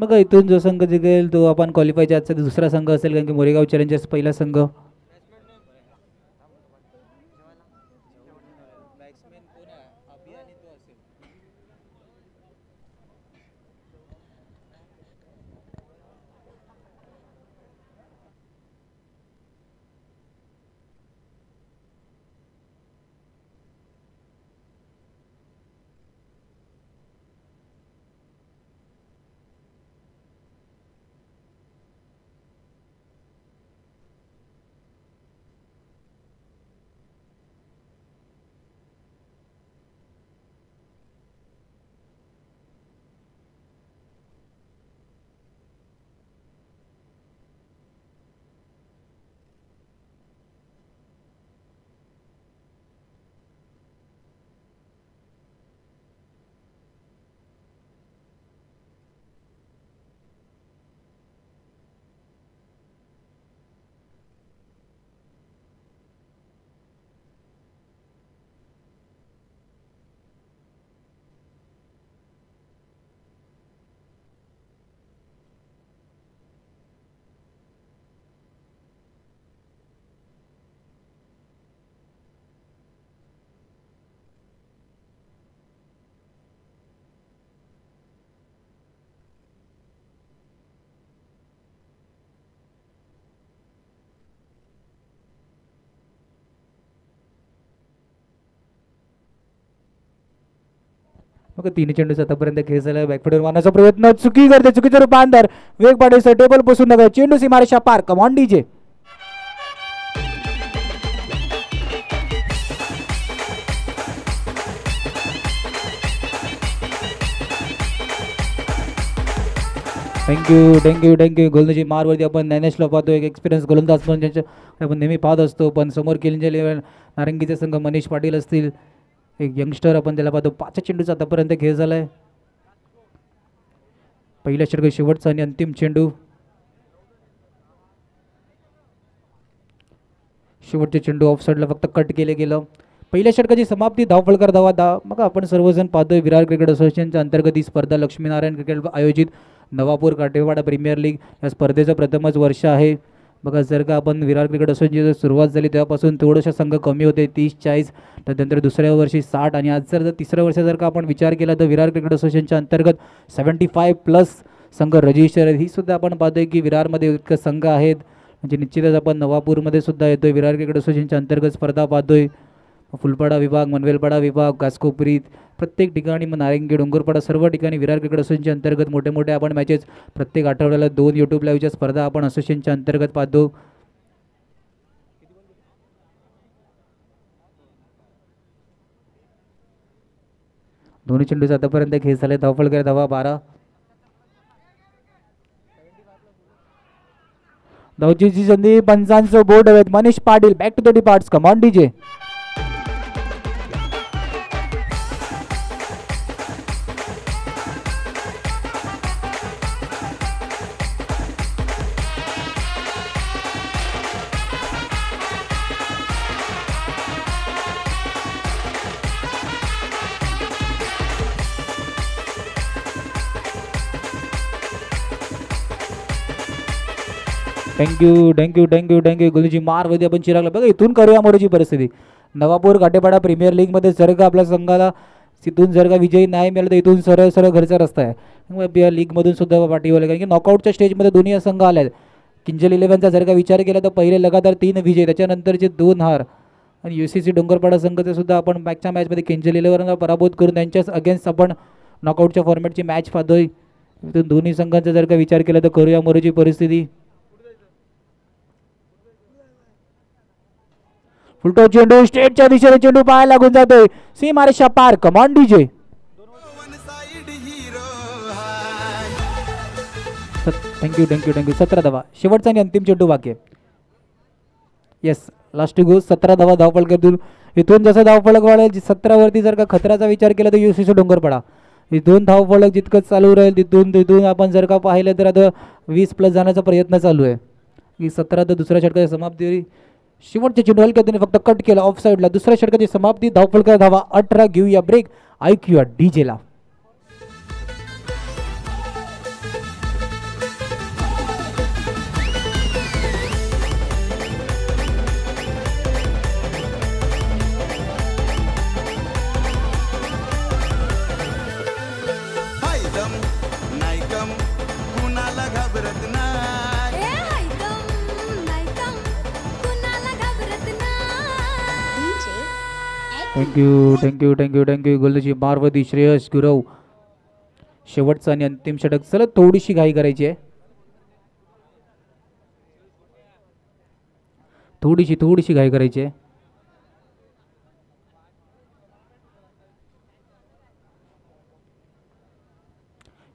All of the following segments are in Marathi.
बघा इथून जो संघ जिंकेल तो आपण क्वालिफायच्या आजचा दुसरा संघ असेल, कारण की मोरेगाव चॅलेंजर्स पहिला संघ. मग तिन्ही चेंडूचा आतापर्यंत खेळ झाला. बॅकफुटवर मारण्याचा प्रयत्न चुकी करते, चुकीचं रूपांतर. वेग पाडीचं टेबल बसून नका, चेंडू सीमारेषा पार. Come on DJ. Thank you thank you thank you. गोलंदाजी मारवरती आपण ज्ञानेशला पाहतो, एक एक्सपिरियन्स गोलंदाज पण ज्यांच्या आपण नेहमी पाहत असतो. पण समोर केलेले लेवल नारंगीचा संघ मनीष पाटील असतील, एक यंगस्टर आपण त्याला पाहतो. 5 चेंडूचा आतापर्यंत खेळ झाला आहे. पहिला षटक शेवटचा आणि अंतिम चेंडू. शेवटचे चेंडू ऑफ साईडला फक्त कट केले गेलं. पहिल्या षटकाची समाप्ती धावफलकर धावा. मग आपण सर्वजण पाहतोय विरार क्रिकेट असोसिएशनच्या अंतर्गत ही स्पर्धा लक्ष्मीनारायण क्रिकेट आयोजित नवापूर काटेवाडा प्रीमियर लीग या स्पर्धेचं प्रथमच वर्ष आहे. बघा जर का आपण विरार क्रिकेट असोसिएशनची सुरुवात झाली तेव्हापासून थोडेसे संघ कमी होते, 30-40. त्यानंतर दुसऱ्या वर्षी 60 आणि आज जर तिसऱ्या वर्षी जर का आपण विचार केला तर विरार क्रिकेट असोसिएशनच्या अंतर्गत 75+ संघ रजिस्टर आहेत. ही सुद्धा आपण पाहतोय की विरारमध्ये इतकं संघ आहेत, म्हणजे निश्चितच आपण नवापूरमध्ये सुद्धा येतोय. विरार क्रिकेट असोसिएशनच्या अंतर्गत स्पर्धा पाहतोय. फुलपाडा विभाग, मनवेलपाडा विभाग, घासकोपरीत प्रत्येक ठिकाणी, मग नारंगी डोंगरपाडा सर्व ठिकाणी विरार क्रिकेट असोसिएशनच्या अंतर्गत मोठे मोठे आपण मॅचेस प्रत्येक आठवड्याला 2 यूट्यूब लाईव्हच्या स्पर्धा आपण असोसिएशनच्या अंतर्गत पाहतो. दोन्ही चेंडूचा आतापर्यंत खेळ झाले. धावफलकर धावा 12. धावचीची संधी, पंचांचं बोर्ड हवेत. Manish Patil back to the departs. Come on DJ. Thank you thank you thank you thank you. गुरुजी मारमध्ये आपण चिरागला. बघा इथून करूया मोठीची परिस्थिती. नवापूर काटेपाडा प्रीमियर लीगमध्ये जर का आपल्या संघाला तिथून जर का विजयी नाही मिळाला तर इथून सरळ सरळ घरचा रस्ता आहे. मग या लीगमधून सुद्धा पाठीवर, कारण की नॉकआउटच्या स्टेजमध्ये दोन्ही संघ आले आहेत. किंजल 11चा जर का विचार केला तर पहिले लगातार 3 विजय, त्याच्यानंतरचे 2 हार. आणि UCC डोंगरपाडा संघाचे सुद्धा आपण मॅचच्या मॅचमध्ये किंजल 11ला पराभूत करून त्यांच्याच अगेन्स्ट आपण नॉकआउटच्या फॉर्मॅटची मॅच पाहतोय. इथून दोन्ही संघांचा जर का विचार केला तर करूया मोरूची परिस्थिती. फुलटो चेंडू स्टेटच्या दिशेने चेंडू पाहायला लागून जातोय. सीमारेषा पार. Come on DJ. Thank you thank you thank you. 17 धावा. शेवटचा आणि अंतिम चेंडू बाकी आहे. येस लास्ट गो. 17 धावा धावफलक. इथून जसं धावफलक वाढेल 17 वरती जर का खतराचा विचार केला तर UCC डोंगरपाडा इथून धावफलक जितकं चालू राहील तिथून आपण जर का पाहिलं तर आता 20+ जाण्याचा प्रयत्न चालू आहे. की 17 तर दुसऱ्या षटकाची समाप्ती. शेवटचे चेंडू हलक्याने फक्त कट केला ऑफ साईडला. दुसऱ्या षटकाची समाप्ती. धावफलक धावा 18. घेऊया ब्रेक. ऐकूया डीजेला. Thank you thank you thank you thank you. गोलंदाजी मारवती श्रेयस गुरव. शेवटचं आणि अंतिम षटक. चला थोडीशी घाई करायची आहे, थोडीशी घाई करायची आहे.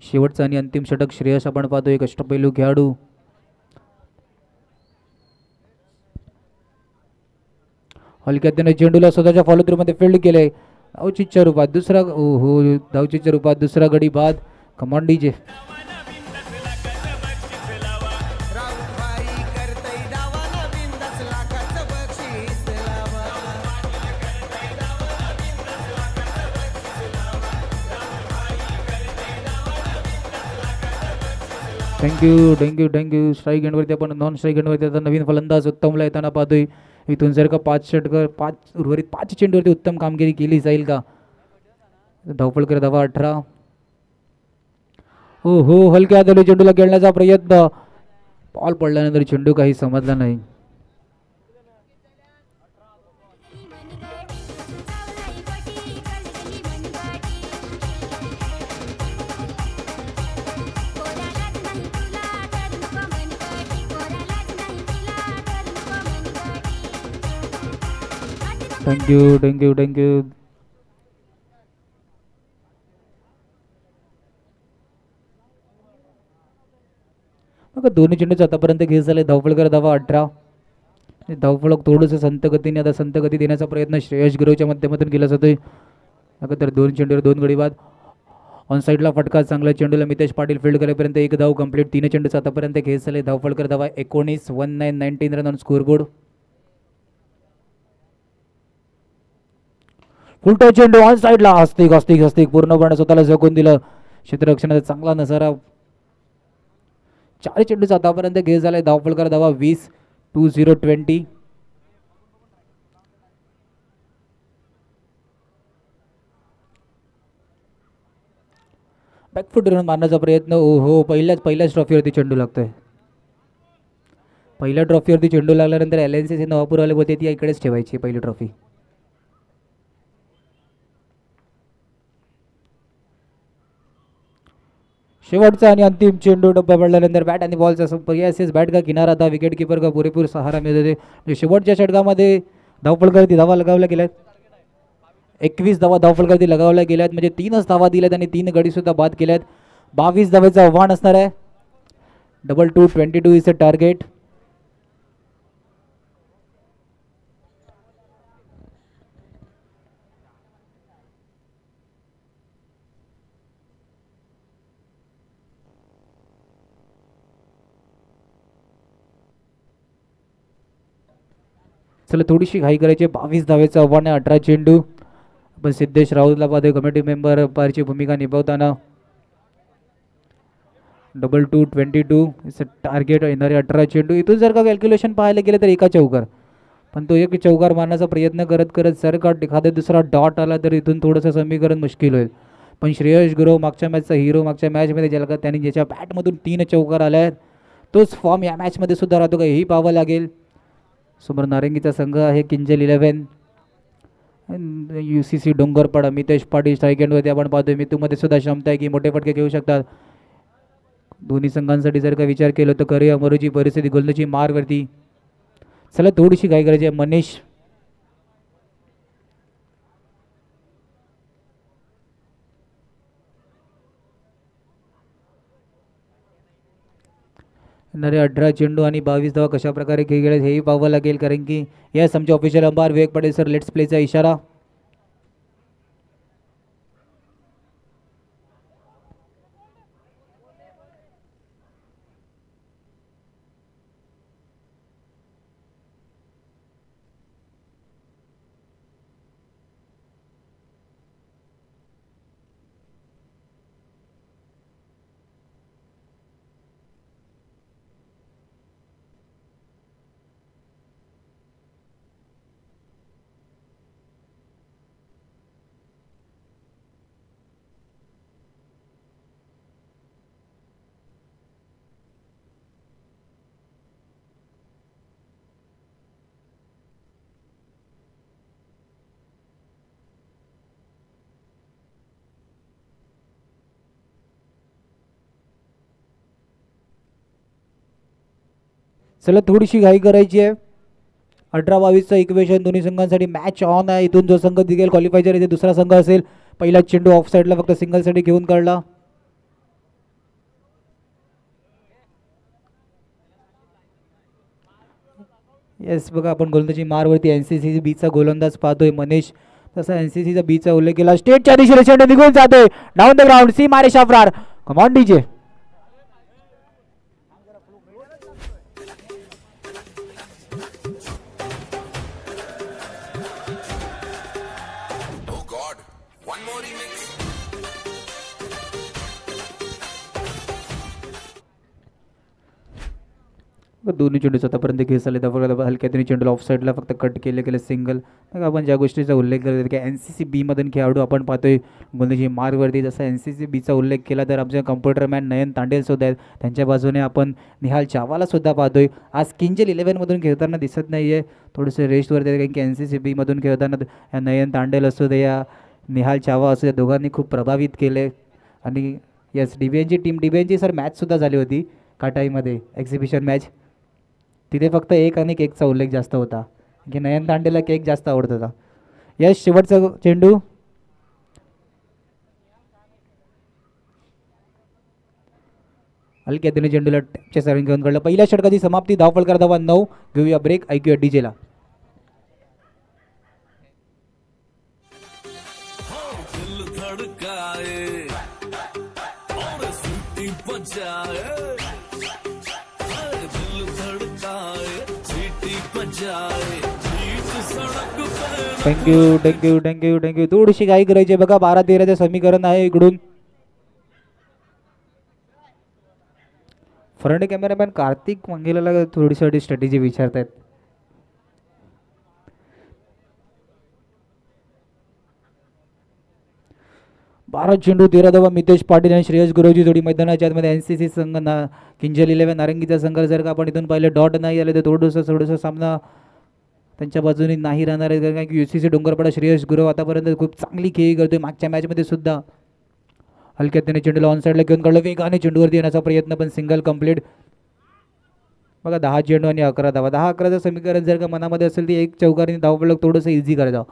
शेवटचं आणि अंतिम षटक. श्रेयस आपण पाहतो एक अष्टपैलू खेळाडू. हलक्या त्याने चेंडूला स्वतःच्या फॉलो थ्रू मध्ये फील्ड केले. धावचीच्या रूपात दुसरा हो धावचीच्या रूपात दुसरा गडी बाद. Command DJ. Thank you thank you thank you. Strike एंडवरती आपण नॉन स्ट्राईक एंडवरती आता नवीन फलंदाज उत्तमला येताना पाहतोय. इथून जर का 5 षटकर 5 उर्वरित 5 चेंडूवरती उत्तम कामगिरी केली जाईल का. धावपळकर धावा 18. हो हो हलक्या हाताने चेंडूला खेळण्याचा प्रयत्न. बॉल पडल्यानंतर चेंडू काही समजला नाही. Thank you thank you thank you. बघा दोन्ही चेंडूच आतापर्यंत घेस झाले. धावपळकर धावा 18. धावफलक थोडंसं संत गतीने आता संत गती देण्याचा प्रयत्न श्रेयस गुरवच्या माध्यमातून केला जातोय. तर 2 चेंडूवर 2 गडी बाद. ऑन साईडला फटका चांगला चेंडूला मितेश पाटील फील्ड करेपर्यंत एक धाव कंप्लीट. 3 चेंडूच आतापर्यंत घेस झाले. धावपळकर धावा 19. 19 रन ऑन स्कोरबोर्ड. फुलटो चेंडू ऑन साईडला. हस्तिक हस्तिक हस्तिक पूर्णपणे स्वतःला झोकून दिलं. क्षेत्ररक्षणाचा चांगला नजारा. 4 चेंडूचा आतापर्यंत घेस झालाय. धावपळकर धावा 20. 20 बॅकफुट रन मारण्याचा प्रयत्न. हो पहिल्याच ट्रॉफीवरती चेंडू लागतोय. पहिल्या ट्रॉफीवरती चेंडू लागल्यानंतर LNC नवापूरवाले होते ती इकडेच ठेवायची पहिली ट्रॉफी. शेवटचा आणि अंतिम चेंडू डब्बा पडल्यानंतर बॅट आणि बॉलचा संपर्क. बॅट का किनारा था. विकेट किपर का पुरेपूर सहारा मिळत होते. शेवटच्या षटकामध्ये धावपळकरती धावा लगावल्या गेल्यात. 21 धावा धावपळकरती लगावल्या गेल्यात. म्हणजे 3च धावा दिल्यात आणि 3 गडी सुद्धा बाद केल्यात. 22 धावेचं आव्हान असणार आहे. 22 इज अ टार्गेट. चला थोडीशी घाई करायची. 22 धावेचं आव्हान आहे. 18 चेंडू. पण सिद्धेश राऊतला पाहतोय कमिटी मेंबर पारची भूमिका निभावताना. 22 टार्गेट येणारे 18 चेंडू. इथून जर का कॅल्क्युलेशन पाहायला गेलं तर एका चौकार, पण तो एक चौकार मारण्याचा प्रयत्न करत करत जर का एखादा दुसरा डॉट आला तर इथून थोडंसं समीकरण मुश्किल होईल. पण श्रेयस गुरव मागच्या मॅचचा हिरो. मागच्या मॅचमध्ये ज्याला का त्यांनी ज्याच्या बॅटमधून 3 चौकार आले आहेत तोच फॉर्म या मॅचमध्ये सुद्धा राहतो का हेही पाहावं लागेल. समोर नारंगीचा संघ आहे किंजल 11. UCC डोंगरपाडा मितेश पाटील स्ट्राईक आपण पाहतोय. मितूमध्ये सुद्धा क्षमता आहे की मोठे फटके घेऊ शकतात. दोन्ही संघांसाठी जर का विचार केला तर करूया मरुची परिस्थिती गोलंदाजी मारवरती. चला थोडीशी घाई करायची आहे. मनीष येणारे 18 चेंडू आणि 22 धावा कशा प्रकारे खेळले हेही पाहावं लागेल. कारण की यस आमचे official umpire Vivek Patil sir let's प्लेचा इशारा. चला थोडीशी घाई करायची आहे. 18-22चं इक्वेशन दोन्ही संघांसाठी मॅच ऑन आहे. इथून जो संघ दिगेल क्वालिफायच्या इथे दुसरा संघ असेल. पहिला चेंडू ऑफ साईडला फक्त सिंगलसाठी घेऊन काढला. येस बघा आपण गोलंदाजी मारवरती NCC बीचा गोलंदाज पाहतोय मनीष. तसा NCCचा बीचा उल्लेख केला. स्टेटच्या दिशेने चेंडू निघून जातोय डाऊन द ग्राउंड. सी मारे शाफरार. Come on DJ. दोन्ही चेंडूच आतापर्यंत घेस आले. हलक्याने चेंडूला ऑफ साईडला फक्त कट केले गेले सिंगल. मग आपण ज्या गोष्टीचा उल्लेख करतो की NCC बी मधून खेळाडू आपण पाहतोय गोलंदाजी मारवरती. जसा NCC बीचा उल्लेख केला तर आमच्या कम्प्युटरमॅन नयन तांडेल सुद्धा आहेत. त्यांच्या बाजूने आपण निहाल चावाला सुद्धा पाहतोय. आज किंजल 11मधून खेळताना दिसत नाही आहे. थोडंसं रेस्टवरती आहे कारण की NCC बीमधून खेळताना या नयन तांडेल असू दे या निहाल चावा असू द्या दोघांनी खूप प्रभावित केले. आणि यस DBNची टीम DBNची सर मॅचसुद्धा झाली होती काटाईमध्ये एक्झिबिशन मॅच. तिथे फक्त 1 आणि केकचा उल्लेख जास्त होता की नयन तांडेला केक जास्त आवडत होता. यश शेवटचा चेंडू हलक्यातीने चेंडूला टॅपच्या सरण घेऊन काढलं. पहिल्या षटकाची समाप्ती. धावफलकर धावा 9. घेऊया ब्रेक. ऐकूया डीजेला. Thank you thank you thank you thank you. थोडीशी घाई करायची बघा. 12-13चं समीकरण आहे इकडून. फ्रंट कॅमेरामॅन कार्तिक मंगेलाला थोडीशी स्ट्रॅटेजी विचारतायत. भारत चेंडू 13 धावा. मितेश पाटील आणि श्रेयस गुरवची जोडी मैदानाच्या आतमध्ये. NCC संघ किंजल 11 नारंगीचा संघ. जर का आपण इथून पाहिलं डॉट नाही आले तर थोडंसं सामना त्यांच्या बाजूने नाही राहणार आहे कारण की UCC डोंगरपाडा श्रेयस गुरव आतापर्यंत खूप चांगली खेळी करतोय. मागच्या मॅचमध्ये सुद्धा हलक्यात त्याने चेंडूला ऑन साईडला घेऊन काढलं. वेगाने चेंडूवरती येण्याचा प्रयत्न पण सिंगल कंप्लीट. बघा 10 चेंडू आणि 11 धावा. 10-11चं समीकरण जर का मनामध्ये असेल ती एक चौकारीने धावफलक थोडंसं इझी करायचं.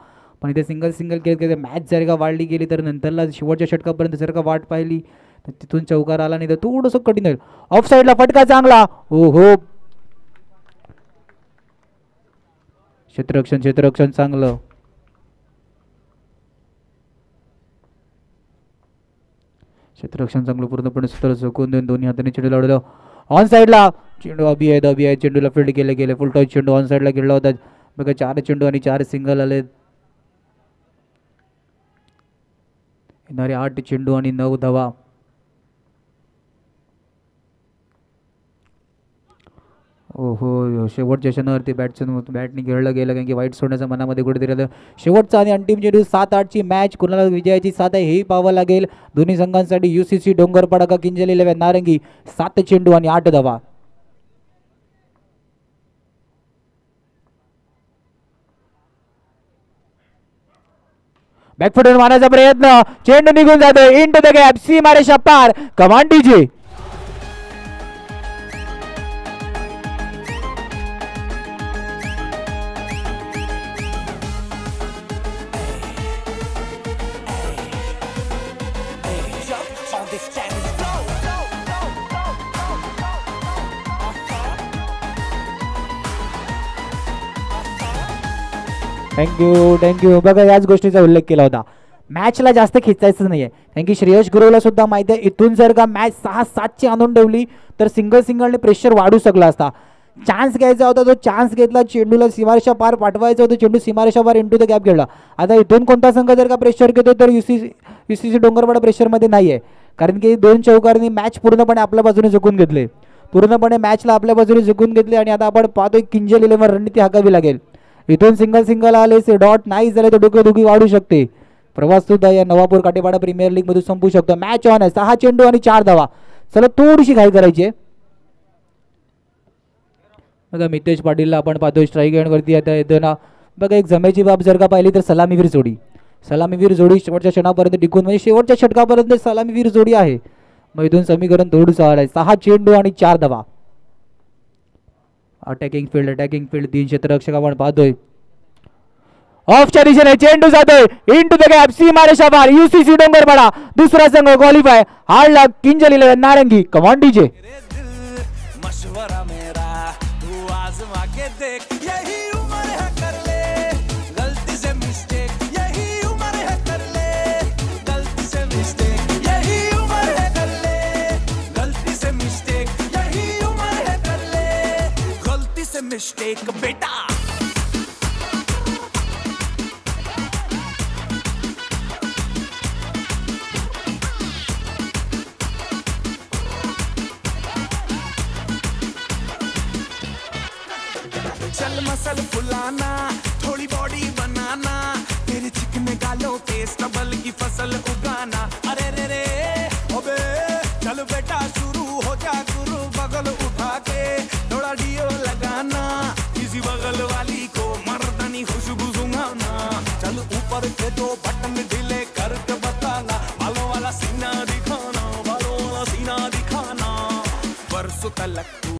पण इथे सिंगल खेळ मॅच जर का वाढली गेली तर नंतरला शेवटच्या षटकापर्यंत जर का वाट पाहिली तर तिथून चौकार आला नाही तर थोडंसं कठीण होईल. ऑफ साईडला फटका चांगला. हो हो क्षेत्ररक्षण चांगलं. क्षेत्ररक्षण चांगलं पूर्णपणे सूत्र झोकून देऊन दोन्ही हाताने चेंडू लावलेलं ऑन साईडला. चेंडू अभि आहे चेंडूला फील्ड गेले फुल टॉच चेंडू ऑन साईडला गेला होता. बघा 4 चेंडू आणि 4 सिंगल आले. येणारे 8 चेंडू आणि 9 धावा. ओहो शेवटच्या क्षणावरती बॅटने खेळलं गेलं कारण की वाईट सोडण्याच्या मनामध्ये कुठेतरी आलं. शेवटचा आणि अंतिम चेंडू. 7-8ची मॅच. कुणाला विजयाची साथ आहे हेही पाहावं लागेल दोन्ही संघांसाठी. UCC डोंगरपाडा का किंजल 11 नारंगी. 7 चेंडू आणि 8 धावा. बॅकफुटवर मारण्याचा प्रयत्न. चेंडू निघून जातोय इनटू द गॅप. सी मारे शापार. कमान डीजे. थँक्यू. बघा याच गोष्टीचा उल्लेख केला होता. मॅचला जास्त खिचायचं नाहीये कारण की श्रेयस गुरवला सुद्धा माहिती आहे इथून जर का मॅच 6-7ची आणून ठेवली तर सिंगलने प्रेशर वाढू शकला असता. चान्स घ्यायचा होता तो चान्स घेतला. चेंडूला सीमारेषा पार पाठवायचा होता. चेंडू सीमारेषा पार इंटू द गॅप खेळला. आता इथून कोणता संघ जर का प्रेशर घेतो तर UCC डोंगरपाडा प्रेशरमध्ये नाही आहे कारण की 2 चौकारांनी मॅच पूर्णपणे आपल्या बाजूने झुकून घेतले. पूर्णपणे मॅचला आपल्या बाजूने झुकून घेतले आणि आता आपण पाहतोय किंजल 11 रणनीती हाकावी लागेल. इथून सिंगल आले डॉट नाही झाले तर डोकेदुखी वाढू शकते. प्रवास सुद्धा या नवापूर काटेवाडा प्रीमियर लीग मध्ये संपू शकतो. मॅच ऑन आहे. 6 चेंडू आणि 4 धावा. चला थोडीशी घाई करायची आहे. बघा मितेश पाटीलला आपण पाहतोय स्ट्राईक एंडवरती आता येताना. बघा एक जमेची बाब जर का पाहिली तर सलामीवीर जोडी शेवटच्या क्षणापर्यंत टिकून म्हणजे शेवटच्या षटकापर्यंत सलामीवीर जोडी आहे. मग इथून समीकरण थोडंसं आलं आहे. 6 चेंडू आणि 4 धावा. अटॅकिंग फील्ड 3 क्षेत्ररक्षक आपण पाहतोय. ऑफच्या दिशेने चेंडू जातोय इनटू द गॅप. सीमा रेषापार UCC डोंगरपाडा दुसरा संघ क्वालिफाय. हारला किंजल 11 नारंगी. कमान डीजे. मशवरा मेरा तू आजमा के देख, यही उम्र है कर ले गलती से मिस्टेक, यही उम्र है कर ले गलती से मिस्टेक, यही उम्र है कर ले गलती से मिस्टेक, यही उम्र है कर ले गलती से मिस्टेक बेटा. चल मसल फुलाना, थोड़ी बॉडी बनाना, तेरे चिकने गालों पे स्टबल की फसल उगाना.